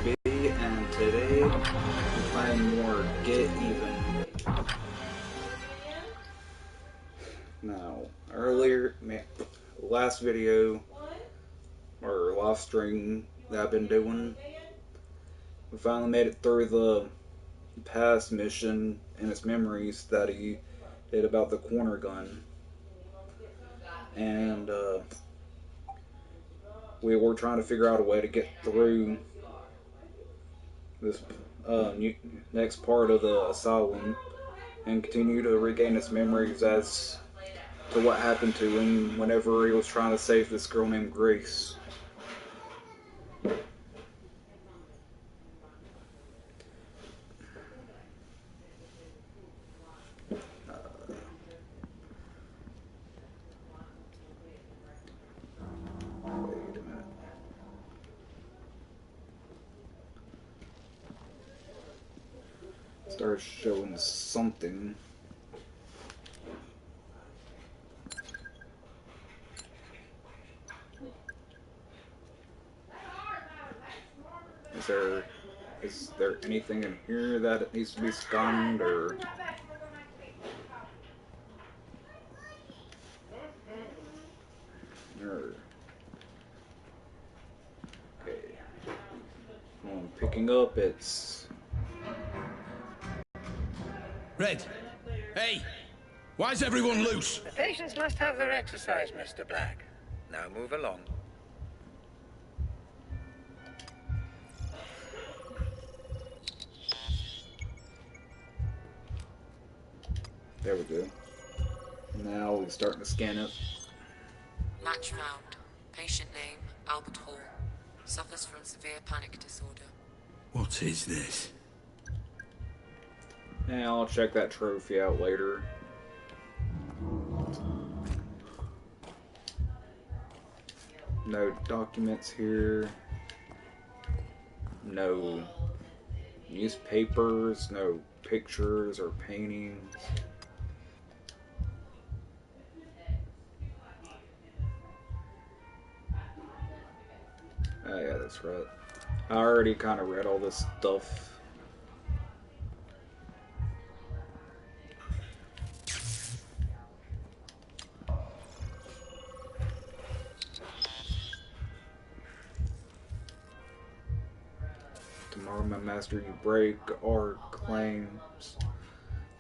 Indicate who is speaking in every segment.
Speaker 1: B, and today we're playing more Get Even. Now, last video, or live stream that I've been doing, we finally made it through the past mission and its memories that he did about the corner gun. And, we were trying to figure out a way to get through this next part of the Asylum and continue to regain its memories as to what happened to him whenever he was trying to save this girl named Grace. Wait a minute. Started showing something. Is there anything in here that it needs to be scanned, or okay. I'm picking up, it's
Speaker 2: Red! Hey! Why's everyone loose?
Speaker 3: The patients must have their exercise, Mr. Black. Now move along.
Speaker 1: there we go. Now we're starting to scan it.
Speaker 4: Match found. Patient name, Albert Hall. Suffers from severe panic disorder.
Speaker 2: What is this?
Speaker 1: And I'll check that trophy out later. No documents here. No newspapers, no pictures or paintings. Oh yeah, that's right. I already kind of read all this stuff. Tomorrow, my master, you break our claims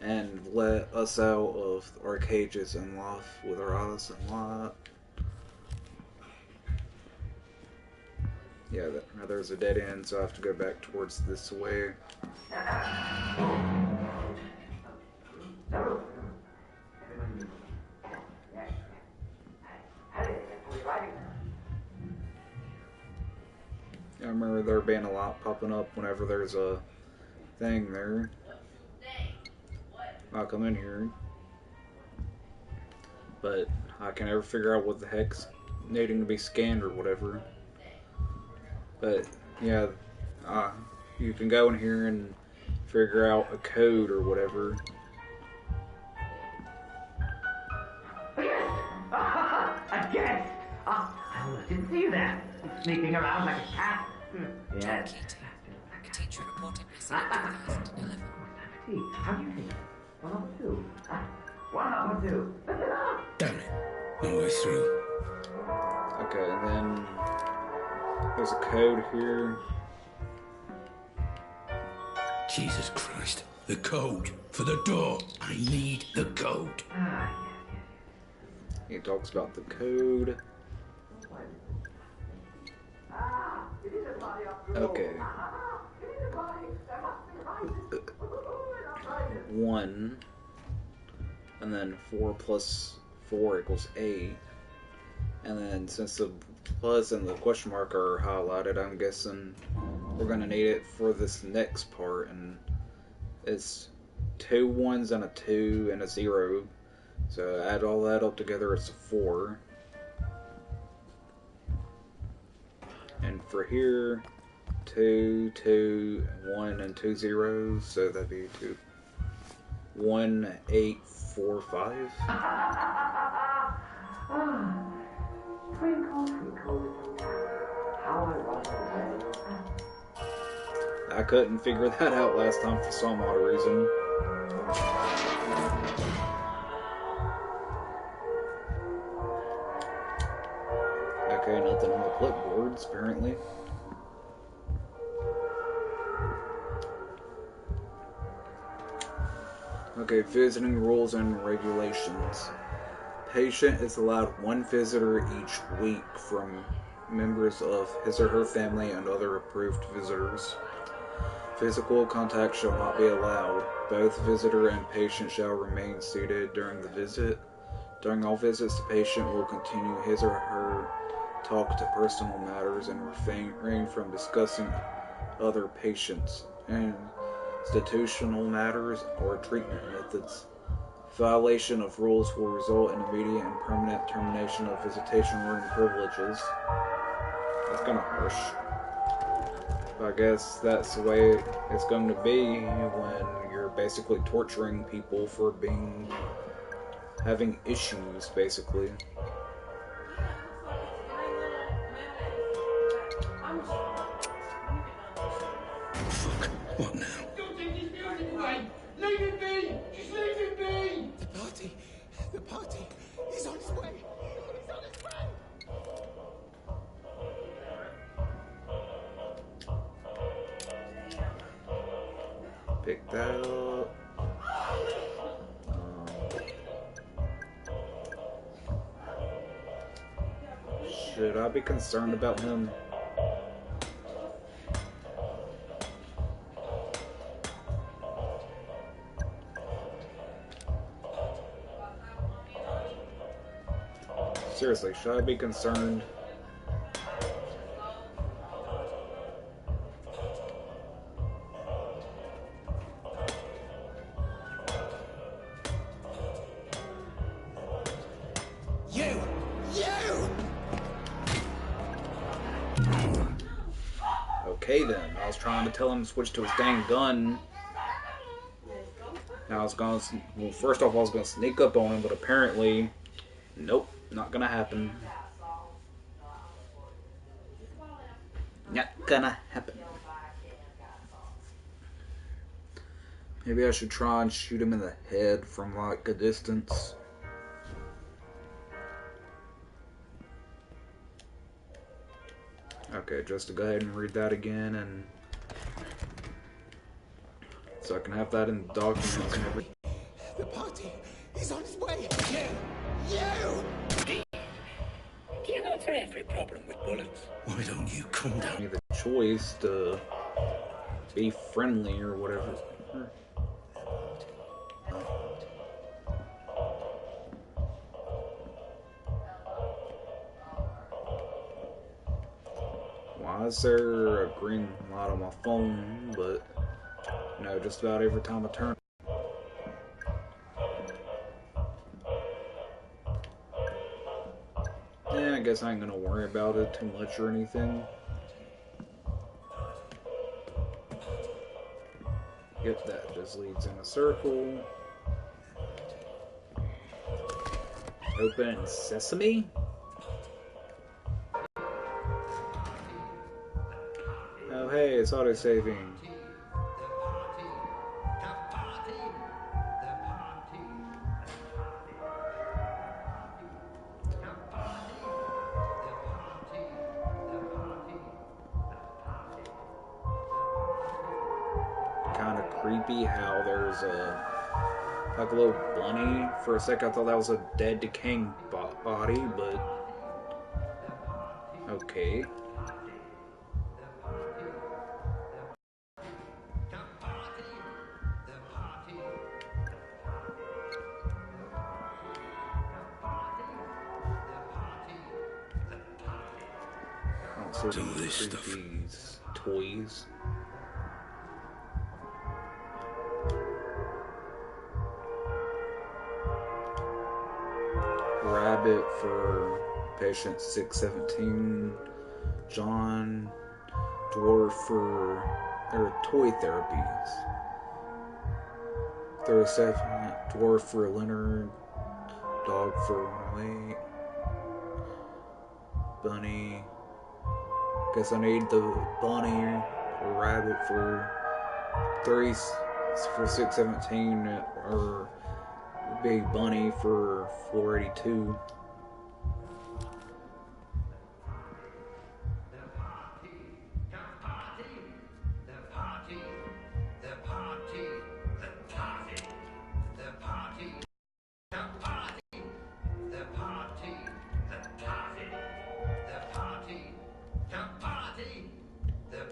Speaker 1: and let us out of our cages and laugh with our eyes and light. Yeah, there's a dead end, so I have to go back towards this way. I remember there being a lot popping up whenever there's a thing there. I'll come in here, but I can never figure out what the heck's needing to be scanned or whatever. But yeah, you can go in here and figure out a code or whatever.
Speaker 5: A guest! I didn't see you there. Sneaking around like a cat. Yes.
Speaker 4: A teacher reported missing in 2011.
Speaker 5: How do you think? 102. 102.
Speaker 2: Damn it. No way through.
Speaker 1: Okay, and then there's a code here.
Speaker 2: Jesus Christ. The code for the door. I need the code.
Speaker 1: He talks about the code. Okay. 1, and then 4 plus 4 equals 8. And then since the plus and the question mark are highlighted, I'm guessing we're gonna need it for this next part, and it's 2 1s and a 2 and a 0. So add all that up together, it's a 4. And for here, 2, 2, 1, and 2 zeros, so that'd be 2, 1, 8, 4, 5.
Speaker 5: Twinkle, twinkle, how I wonder.
Speaker 1: I couldn't figure that out last time for some odd reason. Okay, nothing on the clipboards, apparently. Okay, visiting rules and regulations. Patient is allowed one visitor each week from members of his or her family and other approved visitors. Physical contact shall not be allowed. Both visitor and patient shall remain seated during the visit. During all visits, the patient will continue his or her talk to personal matters and refrain from discussing other patients and institutional matters or treatment methods. Violation of rules will result in immediate and permanent termination of visitation room privileges. That's kind of harsh. But I guess that's the way it's going to be when you're basically torturing people for having issues, basically.
Speaker 2: Fuck, what now?
Speaker 6: Don't take this music away! Leave it be! Just leave it be!
Speaker 2: The party is on its way. It's on its way.
Speaker 1: Pick that up. Should I be concerned about him? Seriously, should I be concerned?
Speaker 2: You!
Speaker 1: Okay then. I was trying to tell him to switch to his dang gun. Now I was gonna... Well, first off I was gonna sneak up on him, but apparently... Nope, not gonna happen. Not gonna happen. Maybe I should try and shoot him in the head from like a distance. Okay, just to go ahead and read that again, and so I can have that in the documents and everything.
Speaker 2: The party is on its way. You!
Speaker 3: Do you know for every problem with bullets?
Speaker 2: Why don't you come down?
Speaker 1: The choice to be friendly or whatever. Why is there a green light on my phone, but no, just about every time I turn. Yeah, I guess I ain't gonna worry about it too much or anything. Yep, that just leads in a circle. Open sesame? Oh hey, it's auto-saving. Kinda creepy how there's like a little bunny. For a sec I thought that was a dead, decaying body, but okay. Sort of
Speaker 2: Do this stuff.
Speaker 1: these toys. Rabbit for patient 617. John. Dwarf for their toy therapies. 37. Dwarf for Leonard. Dog for Wait. Bunny. Guess I need the bunny or Rabbit for 617, or Big Bunny for 482.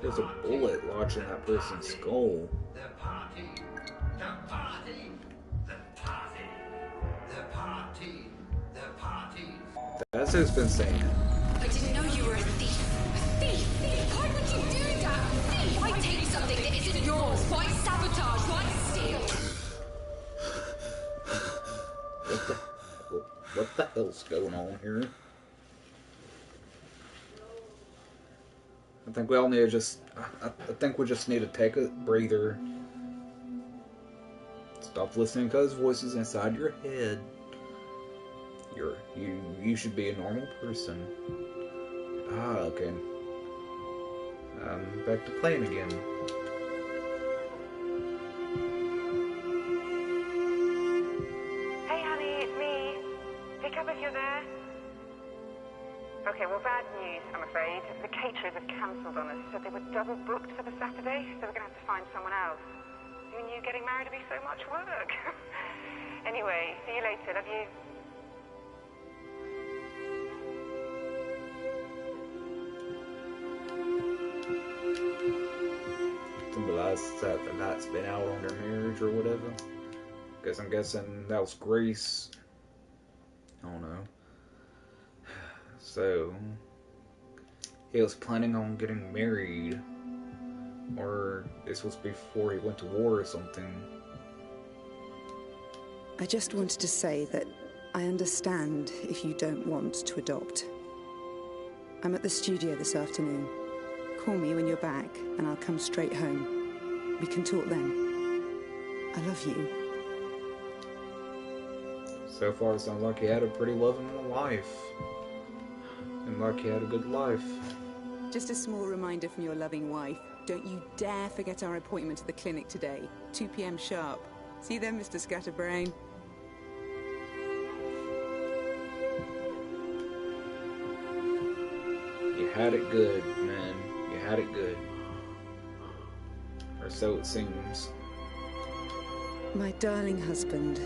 Speaker 1: There's a bullet lodged in that person's skull. That's who's been saying it.
Speaker 7: I didn't know you were a thief. A thief? Why would you do that? Thief! Why take something that isn't yours? Why sabotage? Why steal?
Speaker 1: What the hell's going on here? I think we all need to just... I think we just need to take a breather. Stop listening to those voices inside your head. You should be a normal person. Okay. Back to playing again.
Speaker 8: Hey honey, it's me. Pick up if you're there. Okay, well, bad news, I'm afraid. The caterers have cancelled on us. Said they were double booked for the Saturday, so we're going to have to find someone else. Who knew getting married would be so much work? Anyway, see you later. Love you.
Speaker 1: Symbolize that the night's been out on their marriage or whatever. Because I'm guessing that was Grace. I don't know. So, he was planning on getting married, or this was before he went to war or something.
Speaker 9: I just wanted to say that I understand if you don't want to adopt. I'm at the studio this afternoon. Call me when you're back, and I'll come straight home. We can talk then. I love you.
Speaker 1: So far, it sounds like he had a pretty loving life. And like he had a good life.
Speaker 9: Just a small reminder from your loving wife. Don't you dare forget our appointment at the clinic today. 2 p.m. sharp. See you then, Mr. Scatterbrain.
Speaker 1: You had it good, man. You had it good. Or so it seems.
Speaker 9: My darling husband,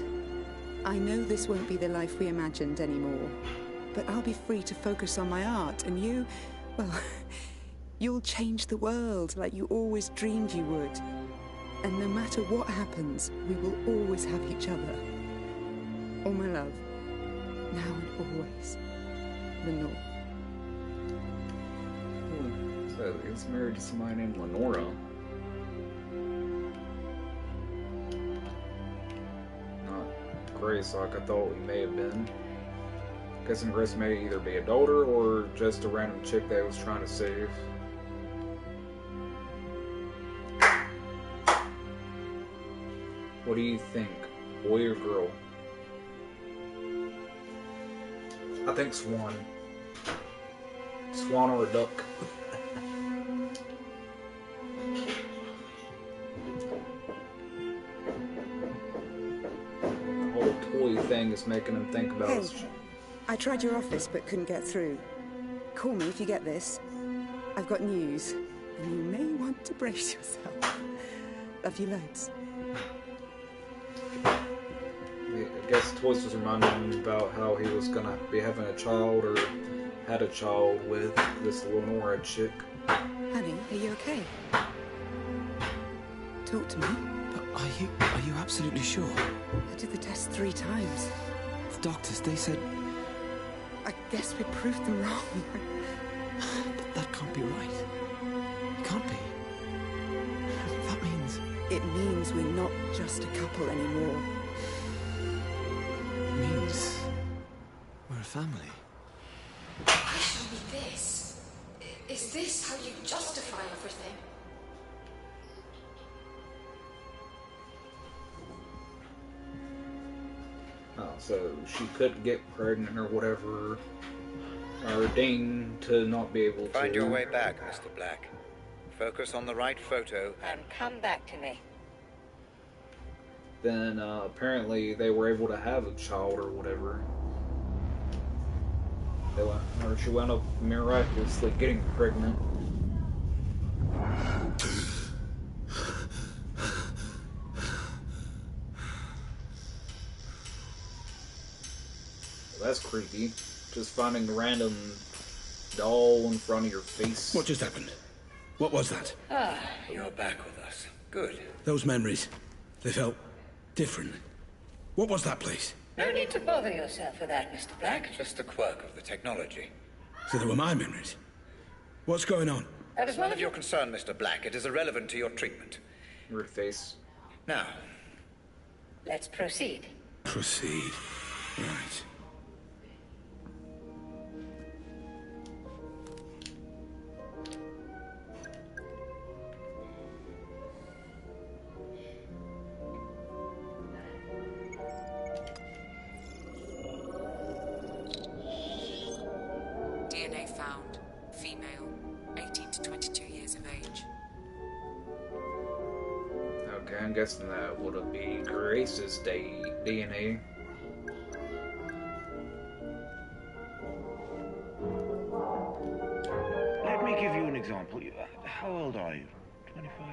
Speaker 9: I know this won't be the life we imagined anymore. But I'll be free to focus on my art, and you, well, you'll change the world like you always dreamed you would. And no matter what happens, we will always have each other. All my love, now and always, Lenore.
Speaker 1: So he's married to somebody named Lenora. Not Grace like I thought he may have been. Guessing Grace may either be a daughter or just a random chick that he was trying to save. What do you think? Boy or girl? I think swan. Swan or a duck. The whole toy thing is making him think about his...
Speaker 9: I tried your office but couldn't get through. Call me if you get this. I've got news, and you may want to brace yourself. Love you loads.
Speaker 1: I guess Toys was reminding me about how he was gonna be having a child, or had a child with this Lenora chick.
Speaker 9: Honey, are you okay? Talk to me.
Speaker 10: But are you absolutely sure?
Speaker 9: I did the test 3 times.
Speaker 10: The doctors, they said...
Speaker 9: I guess we proved them wrong.
Speaker 10: But that can't be right. It can't be. That means...
Speaker 9: It means we're not just a couple anymore.
Speaker 10: It means... we're a family.
Speaker 7: Why show me this? Is this how you justify everything?
Speaker 1: Oh, so she couldn't get pregnant or whatever, or deemed to not be able to.
Speaker 3: Find your way back, Mr. Black. Focus on the right photo.
Speaker 11: And come back to me.
Speaker 1: Then apparently they were able to have a child or whatever. Or she wound up miraculously getting pregnant. Well, that's creepy. Just finding a random doll in front of your face.
Speaker 2: What just happened? What was that?
Speaker 3: Ah, you're back with us. Good.
Speaker 2: Those memories, they felt different. What was that place?
Speaker 11: No need to bother yourself with that, Mr. Black.
Speaker 3: Just a quirk of the technology.
Speaker 2: So they were my memories. What's going on?
Speaker 11: That is
Speaker 3: None of your concern, Mr. Black. It is irrelevant to your treatment.
Speaker 1: Weird face.
Speaker 3: Now.
Speaker 11: Let's proceed.
Speaker 2: Proceed. Right.
Speaker 4: DNA found. Female, 18 to 22 years of age.
Speaker 1: Okay, I'm guessing that would be Grace's DNA.
Speaker 12: Let me give you an example. How old are you? 25?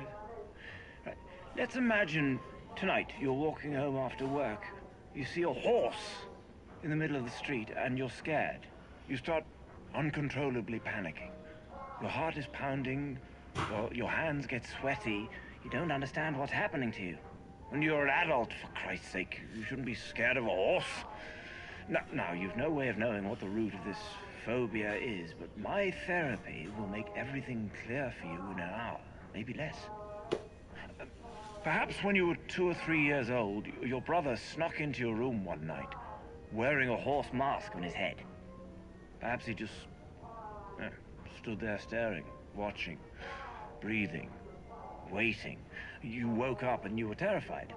Speaker 12: Right. Let's imagine tonight you're walking home after work. You see a horse in the middle of the street and you're scared. You start uncontrollably panicking. Your heart is pounding, your hands get sweaty. You don't understand what's happening to you. When you're an adult, for Christ's sake, you shouldn't be scared of a horse. Now, you've no way of knowing what the root of this phobia is, but my therapy will make everything clear for you in an hour, maybe less. Perhaps when you were 2 or 3 years old, your brother snuck into your room one night, wearing a horse mask on his head. Perhaps he just stood there staring, watching, breathing, waiting. You woke up and you were terrified.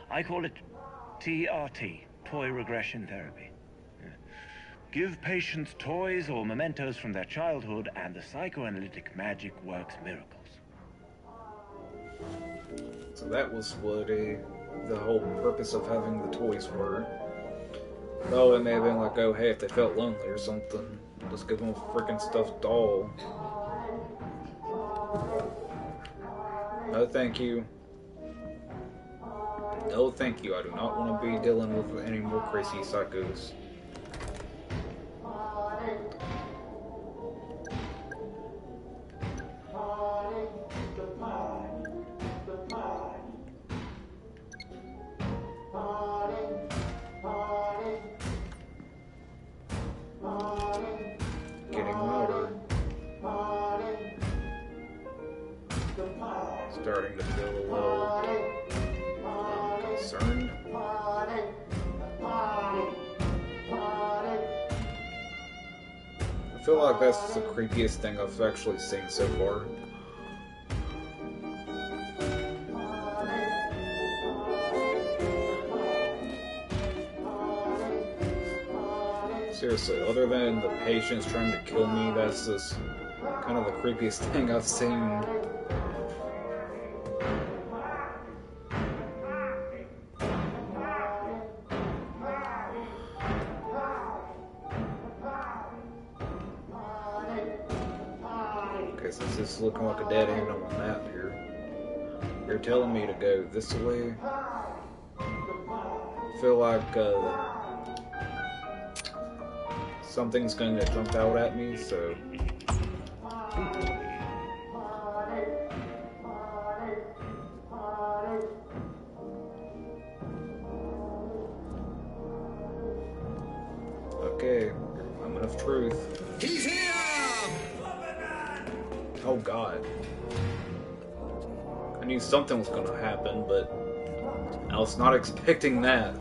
Speaker 12: I call it TRT, Toy Regression Therapy. Give patients toys or mementos from their childhood and the psychoanalytic magic works miracles.
Speaker 1: So that was what the whole purpose of having the toys were. Though it may have been like, oh hey, if they felt lonely or something, just give them a freaking stuffed doll. No thank you. No thank you, I do not want to be dealing with any more crazy psychos. Getting louder. Starting to feel a little concerned. I feel like that's the creepiest thing I've actually seen so far. Seriously, other than the patients trying to kill me, that's just kind of the creepiest thing I've seen. Okay, since this is looking like a dead end on the map here, you're telling me to go this way. I feel like something's going to jump out at me, so... Okay, moment of truth.
Speaker 2: He's here!
Speaker 1: Oh god. I knew something was going to happen, but I was not expecting that.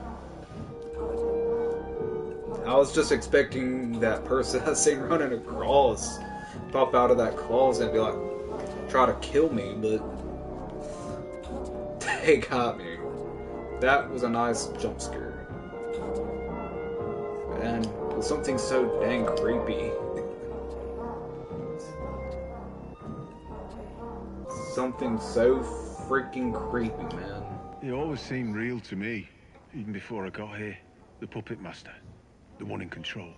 Speaker 1: I was just expecting that person I've seen running across pop out of that closet and be like, try to kill me, but they got me. That was a nice jump scare. And it was something so dang creepy. something so freaking creepy, man.
Speaker 2: It always seemed real to me, even before I got here. The puppet master, the one in control.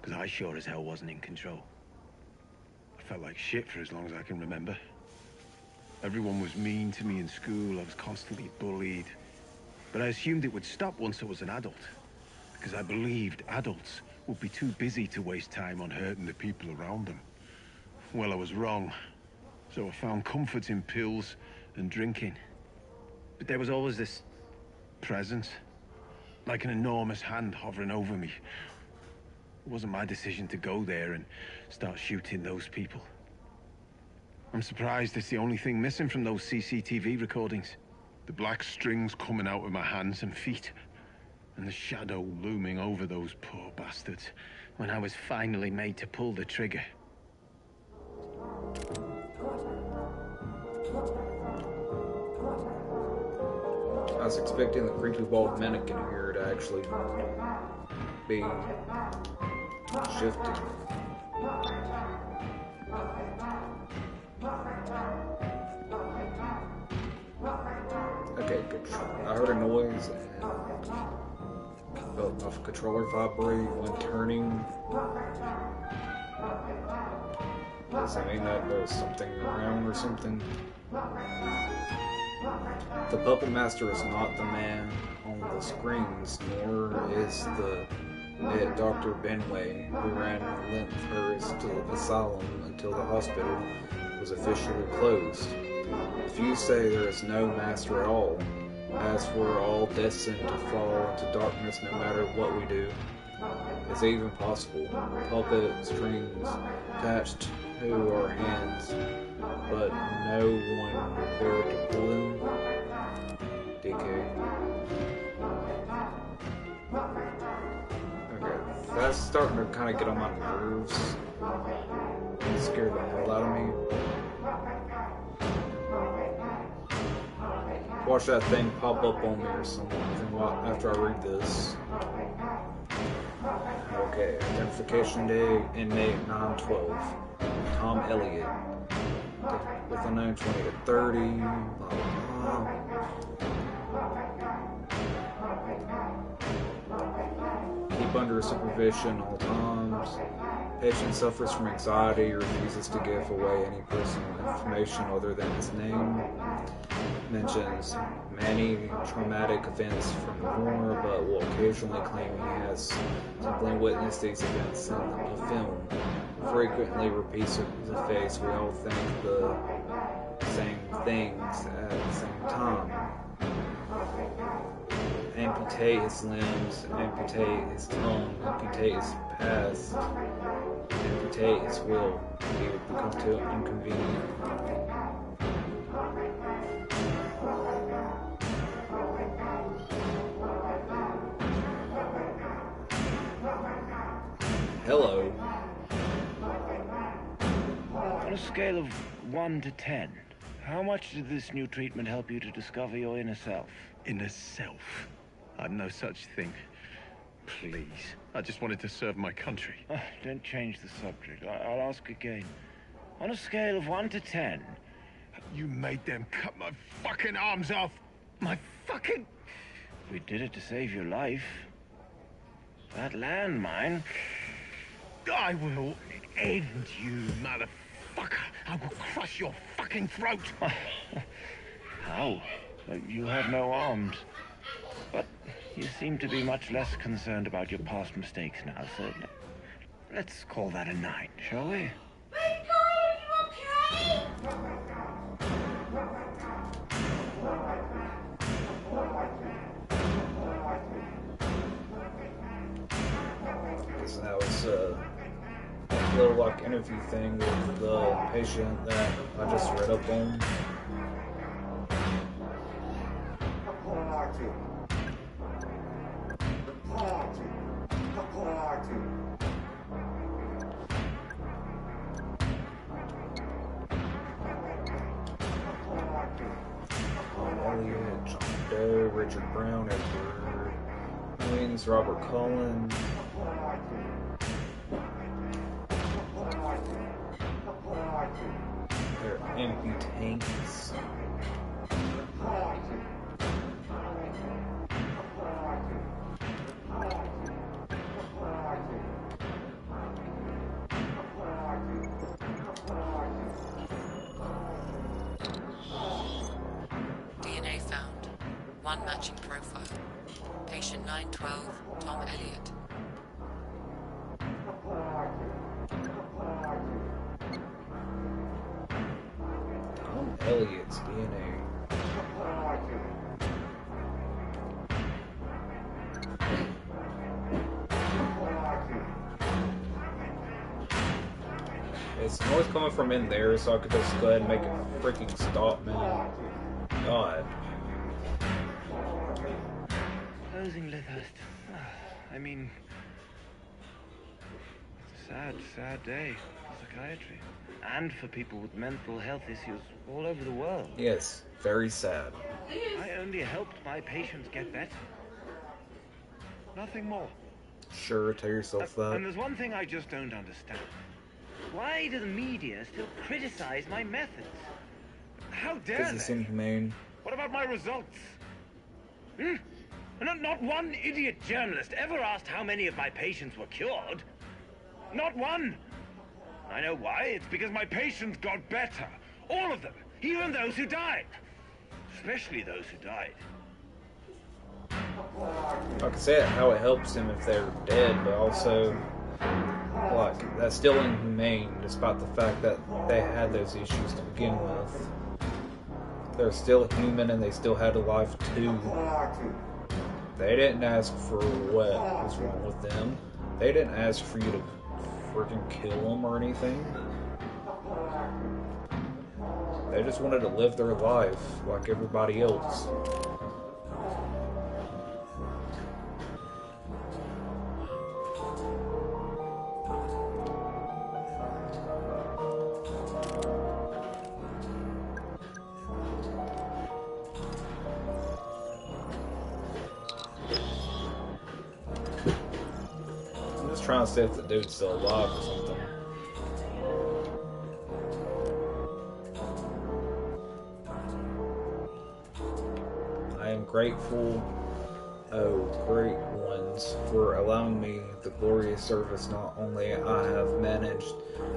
Speaker 2: Because I sure as hell wasn't in control. I felt like shit for as long as I can remember. Everyone was mean to me in school. I was constantly bullied. But I assumed it would stop once I was an adult. Because I believed adults would be too busy to waste time on hurting the people around them. Well, I was wrong. So I found comfort in pills and drinking. But there was always this presence. Like an enormous hand hovering over me. It wasn't my decision to go there and start shooting those people. I'm surprised it's the only thing missing from those CCTV recordings. The black strings coming out of my hands and feet. And the shadow looming over those poor bastards when I was finally made to pull the trigger.
Speaker 1: I was expecting the creepy bald mannequin here to actually be shifted. Okay, good. I heard a noise and felt my controller vibrate when turning. Does that mean that there's something around or something? The puppet master is not the man on the screens, nor is the Dr. Benway, who ran the Asylum until the hospital was officially closed. If you say there is no master at all, as we're all destined to fall into darkness no matter what we do, is it even possible? Puppet strings attached to our hands, but no one there to pull them? DK. Okay, that's starting to kind of get on my nerves. It scared the hell out of me. Watch that thing pop up on me or something after I read this. Okay, identification day, inmate 912. Tom Elliott. With a 920 to 30. Blah, blah, blah. Keep under supervision all times. Patient suffers from anxiety, refuses to give away any personal information other than his name. Mentions many traumatic events from the war, but will occasionally claim he has simply witnessed these events in a film. Frequently repeats the face, we all think the same things at the same time. Amputate his limbs, amputate his tongue, amputate his past, amputate his will. He would become too inconvenient. Hello.
Speaker 12: On a scale of 1 to 10, how much did this new treatment help you to discover your inner self?
Speaker 2: Inner self? I've no such thing. Please. I just wanted to serve my country.
Speaker 12: Don't change the subject. I'll ask again. On a scale of 1 to 10...
Speaker 2: You made them cut my fucking arms off! My fucking...
Speaker 12: We did it to save your life. That landmine...
Speaker 2: I will end you, motherfucker! I will crush your fucking throat!
Speaker 12: How? You have no arms. But you seem to be much less concerned about your past mistakes now, so let's call that a 9, shall we?
Speaker 1: So that was a little like interview thing with the patient that I just read up on. Elliott, John Doe, Richard Brown, Edward Williams, Robert Cullen. Amputations.
Speaker 4: DNA found. One matching profile. Patient 912, Tom Elliott.
Speaker 1: Tom Elliott's DNA. It's noise coming from in there, so I could just go ahead and make it freaking stop, man. God.
Speaker 12: Closing Lythurst. I mean, it's a sad, sad day for psychiatry. And for people with mental health issues all over the world.
Speaker 1: Yes, very sad.
Speaker 12: I only helped my patients get better. Nothing more.
Speaker 1: Sure, tell yourself that.
Speaker 12: And there's one thing I just don't understand. Why do the media still criticize my methods? How dare
Speaker 1: Because it's inhumane.
Speaker 12: What about my results? Not one idiot journalist ever asked how many of my patients were cured. Not one. I know why. It's because my patients got better. All of them. Even those who died. Especially those who died.
Speaker 1: I can say how it helps them if they're dead, but also, like, that's still inhumane, despite the fact that they had those issues to begin with. They're still human and they still had a life too. They didn't ask for what was wrong with them. They didn't ask for you to freaking kill them or anything. They just wanted to live their life like everybody else. I'm just trying to see if the dude's still alive or something. I am grateful, oh great ones, for allowing me the glorious service. Not only I have managed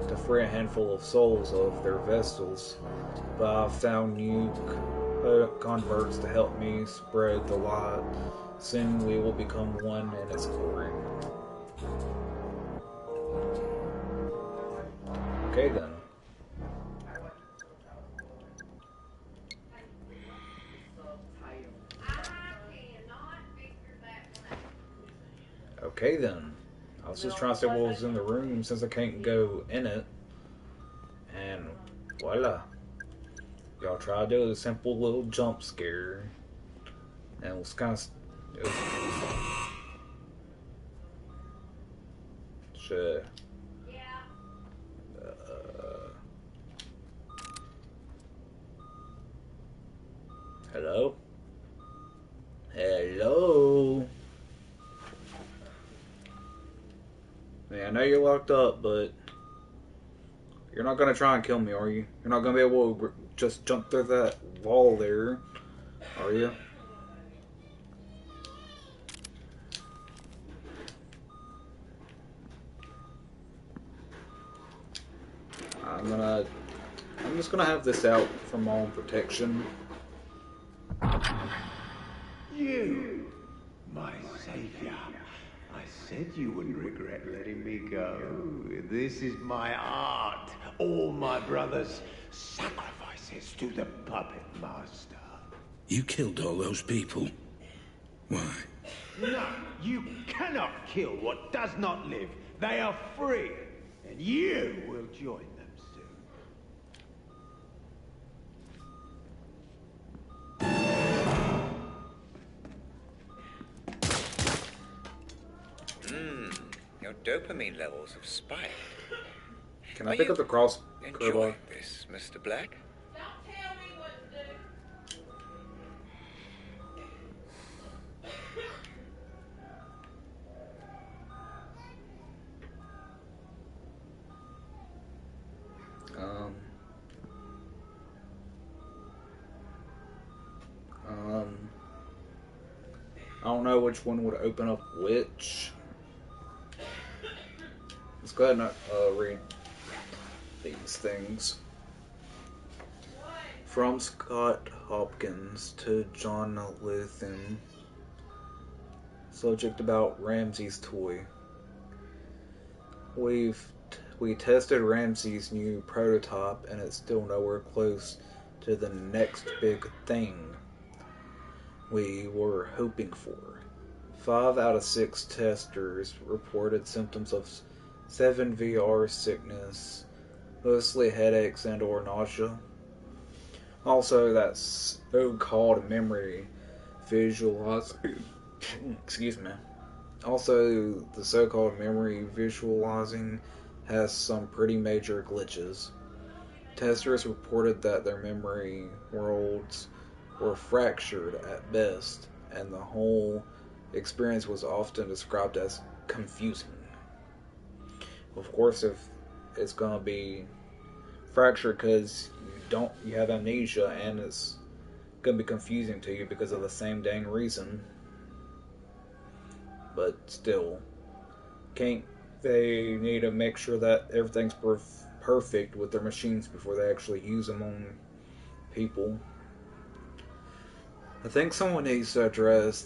Speaker 1: to free a handful of souls of their vessels, but I've found new converts to help me spread the light. Soon we will become one in its glory. Okay then. Okay then. I was just trying to see what was in the room since I can't go in it. And voila. Y'all try to do a simple little jump scare. And it was kind of... Sure. Hello? Hello? Man, I know you're locked up, but you're not gonna try and kill me, are you? You're not gonna be able to just jump through that wall there, are you? I'm just gonna have this out for my own protection.
Speaker 2: You, my savior. I said you wouldn't regret letting me go. This is my art. All my brothers' sacrifices to the puppet master.
Speaker 13: You killed all those people. Why?
Speaker 2: No, you cannot kill what does not live. They are free, and you will join them
Speaker 3: soon. Your dopamine levels have spiked.
Speaker 1: Can I pick up the cross?
Speaker 3: Enjoying this, Mr. Black?
Speaker 1: don't know which one would open up which. Let's go ahead and read these things. From Scott Hopkins to John Lethem. Subject about Ramsey's toy. We tested Ramsey's new prototype and it's still nowhere close to the next big thing we were hoping for. 5 out of 6 testers reported symptoms of 7 VR sickness, mostly headaches and or nausea. Also, that so-called memory visualizing. Excuse me. Also, the so-called memory visualizing has some pretty major glitches. Testers reported that their memory worlds were fractured at best, and the whole experience was often described as confusing. Of course, if it's gonna be fractured because you have amnesia, and it's gonna be confusing to you because of the same dang reason. But still, they need to make sure that everything's perfect with their machines before they actually use them on people. I think someone needs to address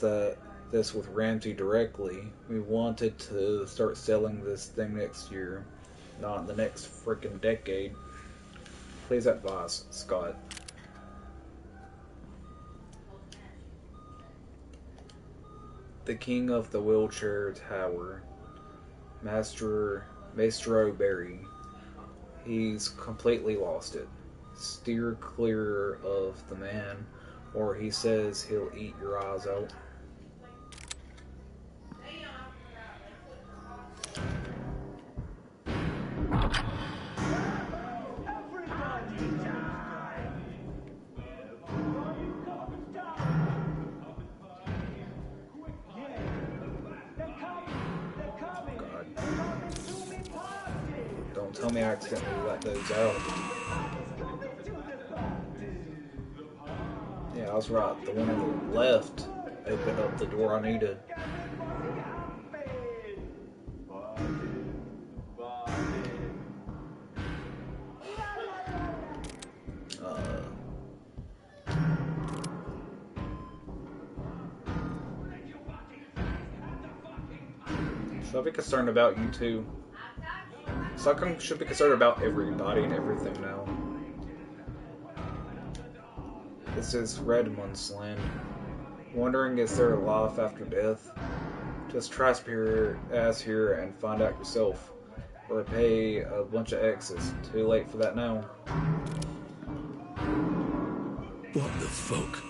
Speaker 1: this with Ramsey directly. We wanted to start selling this thing next year, not in the next freaking decade. Please advise, Scott. The King of the Wheelchair Tower, Maestro Barry. He's completely lost it. Steer clear of the man, or he says he'll eat your eyes out. Don't tell me I accidentally let those out. Yeah, I was right. The one on the left opened up the door I needed. Should I be concerned about you too? So I should be concerned about everybody and everything now. This is Redmond's land. Wondering is there a life after death? Just trespass here and find out yourself. Or pay a bunch of X's. Too late for that now.
Speaker 13: What the fuck?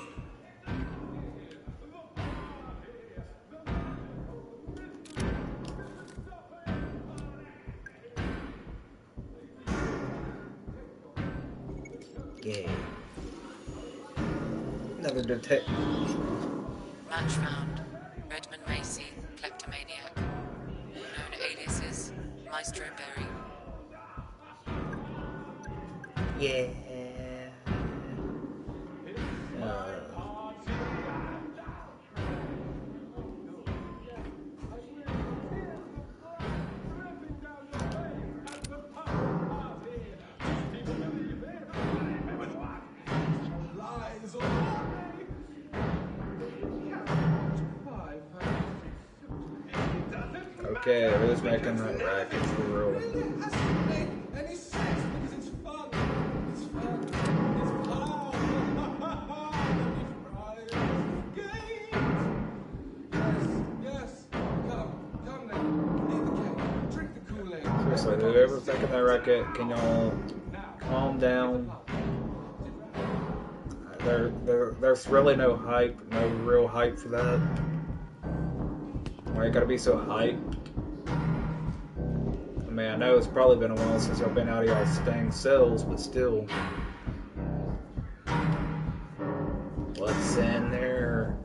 Speaker 1: Yeah. Another detective.
Speaker 4: Match found. Redmond Macy, kleptomaniac. Known aliases, Maestro Berry.
Speaker 1: Yeah. Okay, who's making that racket for real? Seriously, whoever's making that racket, can y'all calm down? There's really no hype, no real hype for that. Why you gotta be so hyped? I mean, I know it's probably been a while since y'all been out of y'all's dang cells, but still. What's in there?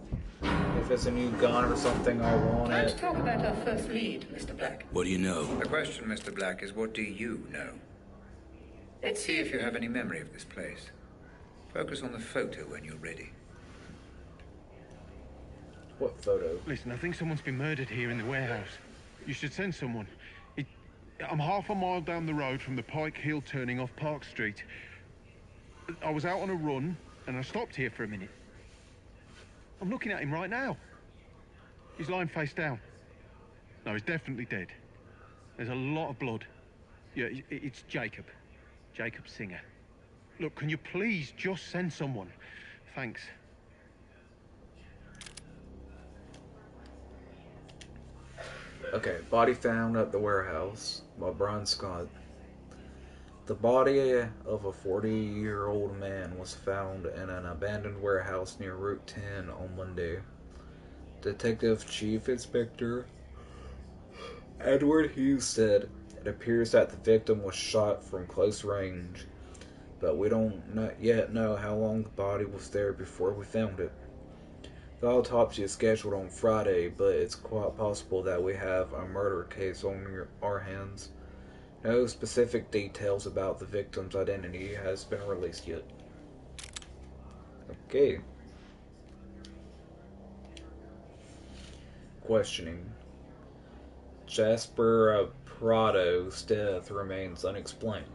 Speaker 1: If it's a new gun or something, I want
Speaker 3: Let's
Speaker 1: it.
Speaker 3: talk about our first lead, Mr. Black.
Speaker 13: What do you know?
Speaker 3: The question, Mr. Black, is what do you know? Let's see if you have any memory of this place. Focus on the photo when you're ready.
Speaker 1: What photo?
Speaker 2: Listen, I think someone's been murdered here in the warehouse. You should send someone. I'm half a mile down the road from the Pike Hill turning off Park Street. I was out on a run, and I stopped here for a minute. I'm looking at him right now. He's lying face down. No, he's definitely dead. There's a lot of blood. Yeah, it's Jacob. Jacob Singer. Look, can you please just send someone? Thanks.
Speaker 1: Okay, body found at the warehouse by Brian Scott. The body of a 40-year-old man was found in an abandoned warehouse near Route 10 on Monday. Detective Chief Inspector Edward Hughes said it appears that the victim was shot from close range, but we don't yet know how long the body was there before we found it. The autopsy is scheduled on Friday, but it's quite possible that we have a murder case on our hands. No specific details about the victim's identity has been released yet. Okay. Questioning. Jasper Prado's death remains unexplained.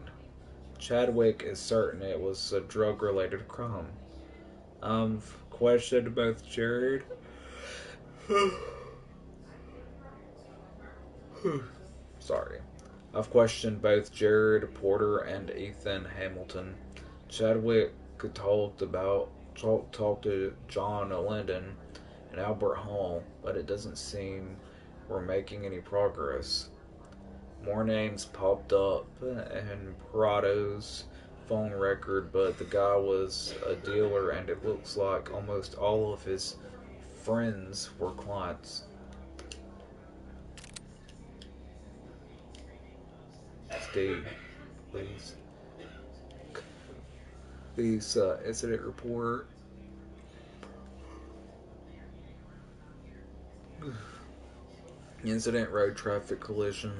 Speaker 1: Chadwick is certain it was a drug-related crime. Questioned both Jared... Sorry. I've questioned both Jared Porter and Ethan Hamilton. Chadwick talked to John Linden and Albert Hall, but it doesn't seem we're making any progress. More names popped up in Prado's phone record, but the guy was a dealer and it looks like almost all of his friends were clients. Steve, please. Please, incident report. Incident road traffic collision.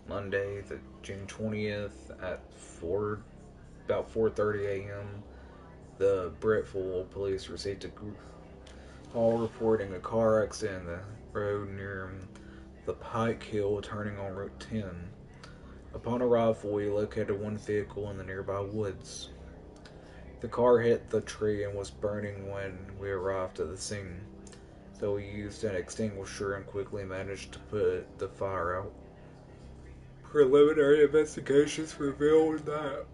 Speaker 1: Monday, the June 20th at about 4:30 a.m. The Brittville police received a call reporting a car accident on the road near the Pike Hill turning on Route 10. Upon arrival, we located one vehicle in the nearby woods. The car hit the tree and was burning when we arrived at the scene, so we used an extinguisher and quickly managed to put the fire out. Preliminary investigations revealed that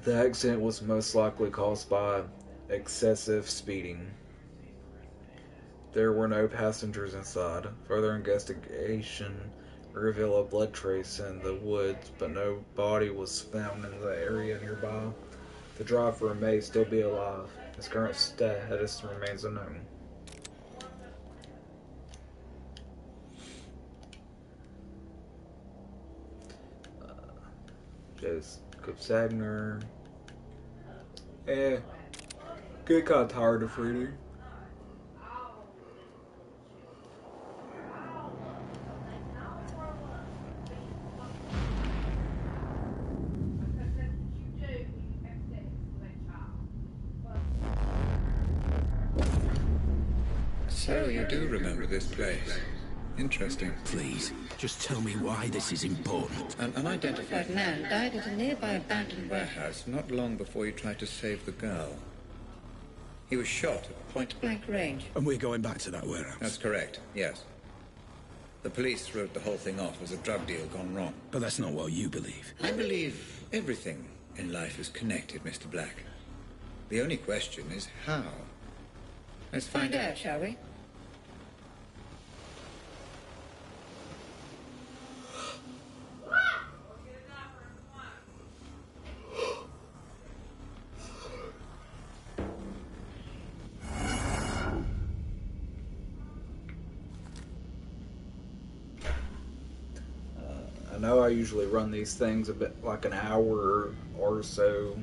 Speaker 1: the accident was most likely caused by excessive speeding. There were no passengers inside. Further investigation revealed a blood trace in the woods, but no body was found in the area nearby. The driver may still be alive. His current status remains unknown. Jacob Sagner. Get kind of tired of reading.
Speaker 3: So you do remember this place. Interesting.
Speaker 13: Please, just tell me why this is important.
Speaker 3: An unidentified man died at a nearby abandoned warehouse not long before he tried to save the girl. He was shot at point-blank range.
Speaker 13: And we're going back to that warehouse?
Speaker 3: That's correct, yes. The police wrote the whole thing off as a drug deal gone wrong.
Speaker 13: But that's not what you believe.
Speaker 3: I believe everything in life is connected, Mr. Black. The only question is how. Let's find out,
Speaker 11: shall we?
Speaker 1: I know I usually run these things a bit like an hour or so,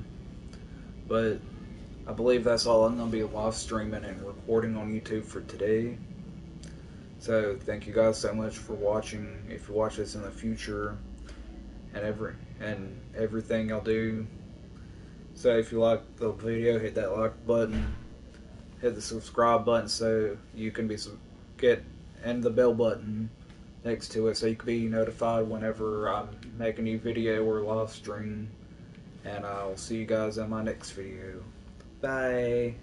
Speaker 1: but I believe that's all I'm going to be live streaming and recording on YouTube for today. So thank you guys so much for watching. If you watch this in the future and everything I'll do, So if you like the video, hit that like button, hit the subscribe button so you can and the bell button next to it so you can be notified whenever I make a new video or live stream. And I'll see you guys in my next video. Bye.